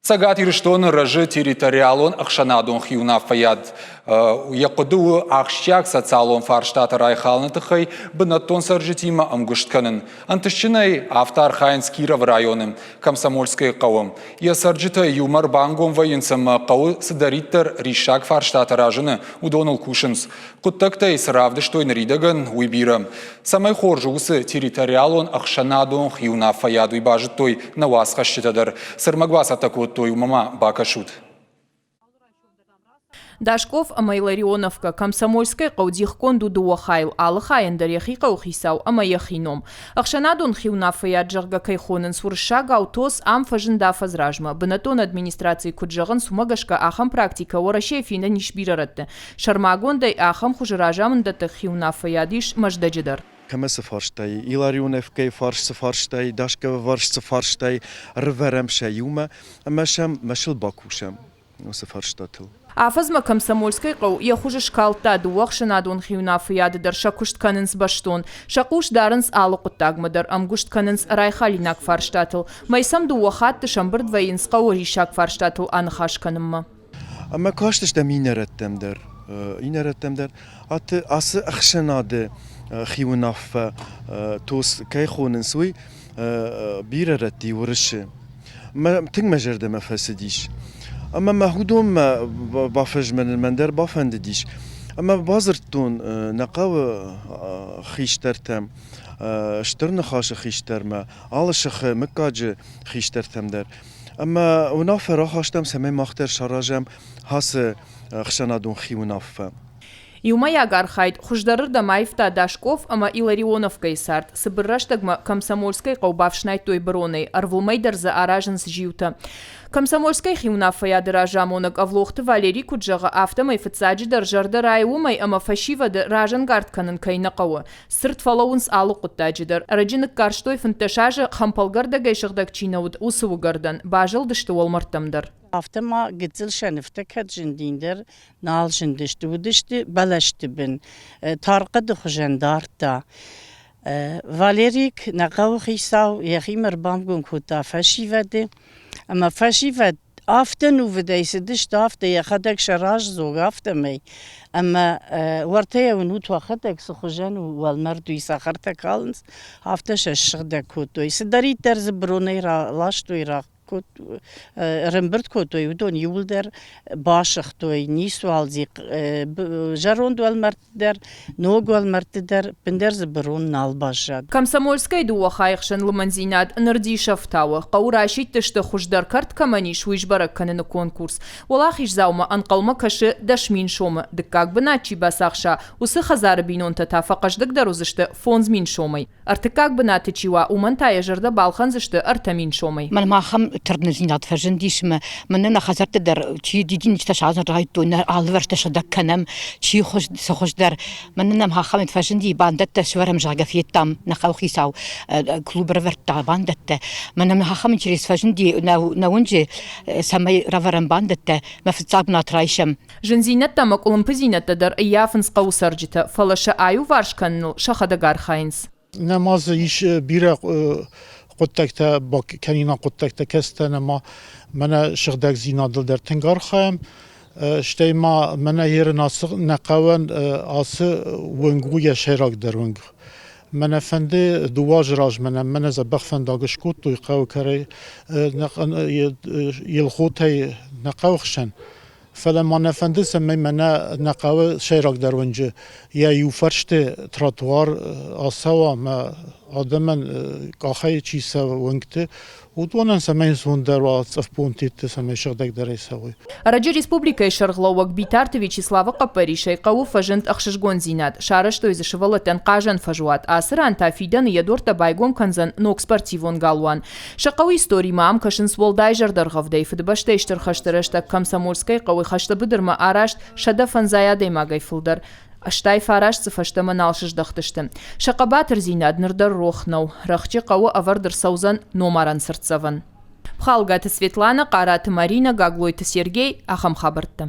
Сагат ирштон рожи территориалон ахшанадон хиуна фаяд. Якуду ахщак социалон фарштата райхалнатыхай бынаттон саржитима амгуштканын. Антышчинай автар хайнс Киров районым, Комсомольской кавым. Я саржита юмар бангом воинцам кавы садариттер ришак фарштата ражыны удонул кушынс. Куттактай сравды штойн ридаган уйбирам. Самай хоржусы территориалон ахшанадон хиуна фаяду и бажитой навас хащитадар. Сармагвас атакут той умама бакашут. Дашков Амайларионовка Комсомольской қаудихкон дудуа хайл алы хайындар яхиқа ухисау ама яхином. Ахшанадон хиуна фаяд жарга кайхонын суршага аутос ам фажында фазражма. Бынатон администрации куджағын сумагашка ахам практика ораше фина нишбираратты. Шармагондай ахам хужыражамындаты хиуна фаядиш маждаджидар. Kamese farstay, Ilarionevke farstay, Dashka farstay, Reveremshe Yuma, Masham Mashal Bakusham, was a farstatel. Афазма Комсомольской қау яхужы шкалта дуақ шанадон хиуна фиядыдар шакушт канынс баштон, шакуш дарынс алы құттагмадар, амгушт канынс райхалинак фарштатыл, майсам дуақатты шамбыр двоинс қау ришак фарштатыл анхаш канымма. Ama kaçtış da inerettemder, atı ası akşanadı хиунав توس كيخونن سوي بيررتي ورشه ما تنمجر ما فاسديش اما ما هدوم بافج من المندر بافندديش اما بازرتون نقاو خيشترتم شترن خاش خيشترما علشخ مكاج خيشترتم در اما ونافر خاشتم سمي مختر شراجم هاس خشنادون خيوناف Юма ягархайд, хуждарыр да майфта Дашков, ама Иларионовка исарт, сыбырраштагма Комсомольской қаубавшнай той броной, арвулмайдар за аражынс живта. Комсомольской хиуна фаяды ражамонок авлохты Валерий Куджаға автомай фыцаджидар жардар айумай, ама фашивады ражан гартканын кайнақауы. Сырт фалауынс алы құттаджидар. Раджинық карштой фынташажы хампалгарда гайшығдаг чинауд усывы гардан, бажылдышты олмартамдар. Автома гитzel şeniftek het jindinder nal jindişti udişti belaşti bin tarqadı xujendarta Valerik naqaw xisaw yahimer bamgun kuta fashivade ama fashivad aften uvedeyse dişti afte yaxadak şaraj zog aftemey ama wartaya unut waxadak xujen walmerdu isakharta kalns afte şaşıqda kuto isdari terz bruney laştu iraq Rembert kotoy udon yulder başıqtoy niswalzik jarond walmertder nog walmertder penderz brun nalbashad Комсомольской дуа хайхшан луманзинат нырдишафтауы қаурашит тышты хуждар карт камани шуишбарак каныны конкурс Олахиш заума анқалма кашы дашмин шомы дыккак быначи басақша усы хазары бинонта тафақаждык дарузышты фонзмин шомай артыккак бынаты чива умантая жарда балханзышты артамин шомай ترنزينات فرجنديش من خزرت در چی دیدین چتاش از رای تو نه آلورتش دکنم چی خوش در من نم ها خمت فرجندی باندت شورم جاگه فیتام نخوخی ساو کلوب رورت باندت من نم ها خمت چریس فرجندی نونجی سمای رورم باندت مفتزاب ناترایشم جنزینت تامک اولمپزینت در ایافنس قوسرجت فلش آیو وارشکنل شخدگار خاینس نماز ایش بیره قطعه با کنینا قطعه کسته نما من شغدک زینادل در تنگار خواهم شتی ما من هیر ناسق نقوان آس ونگوی شیراک در ونگ من فنده دواج راج من زبخ فنداگش کود توی قو کری یلخوتی نقوخشن فلما نفنده سمی من نقوه شیراک در ونج یا یوفرشت تراتوار آسوا ما آدمن قاخی چیسا ونگته ودوانن سمی سوندر و صف پونتیت سمی شغدک در ایساوی Раджи республикой шарглауак битарты Вячеслава Капаришей қау фажент ахшишгон зинат. Шарышто изашывалатен қажан фажуат. Асыран тафидан ядорта байгон канзан нок спортивон галуан. Шақау истории маам кашын сволдай жардарғавдай. Фыдбашта иштырхаштырышта Комсомольской қауы хашта быдырма арашт шада фанзаядай магай фылдар. Аштай фараш цифашта маналшыш дахтышты. Шақабатыр зинад нырдар рохнау. Рахчы қауы авардыр саузан номаран сыртсаван. Пхалгаты Светлана, Қараты Марина, Гаглойты Сергей, Ахам Хабарты.